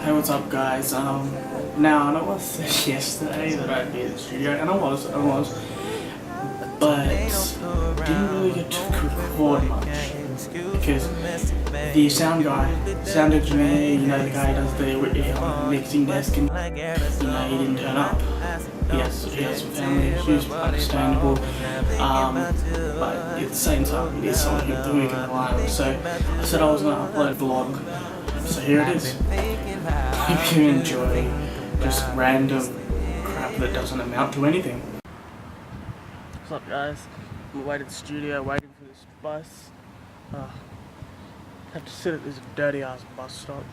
Hey, what's up, guys? Now I know I said yesterday that I'd be in the studio, and I was, but didn't really get to record much because the sound guy, sound engineer, you know, the guy who does the mixing desk, and he didn't turn up. He has some family issues, understandable. But at the same time, it is someone who we can rely on. So I said I was going to upload a vlog. So here it is. Hope you enjoy just random crap that doesn't amount to anything. What's up, guys? I'm away to the studio, waiting for this bus. Have to sit at this dirty ass bus stop.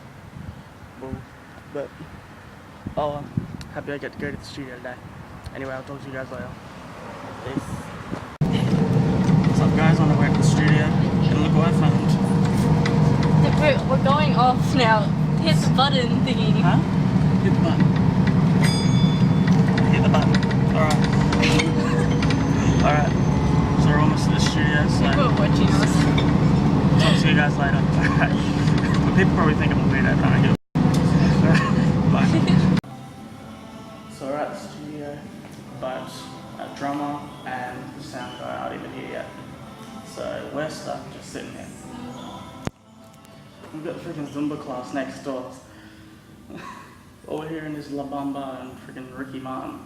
But I'm happy I get to go to the studio today. Anyway, I'll talk to you guys later. Peace. What's up, guys? On the way to the studio, and look what I found. We're going off now. Hit the button thingy. Huh? Hit the button. Hit the button. Alright. Alright. So we're almost at the studio, so People are watching us. I'll see you guys later. Alright. But people probably think I'm a weirdo, but I get it. Bye. So we're at the studio, but a drummer and the sound guy aren't even here yet. So we're stuck just sitting here. We've got the freaking Zumba class next door. All we're hearing is La Bamba and freaking Ricky Martin.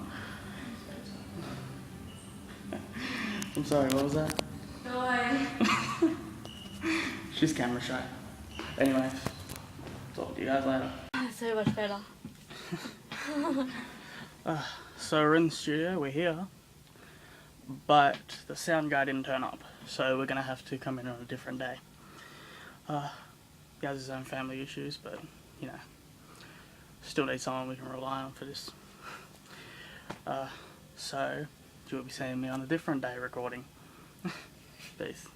I'm sorry, what was that? No. She's camera shy. Anyway, talk to you guys later. So much better. So we're in the studio, we're here, but the sound guy didn't turn up, so we're gonna have to come in on a different day. He has his own family issues, but you know, still need someone we can rely on for this. So you will be seeing me on a different day recording. Peace.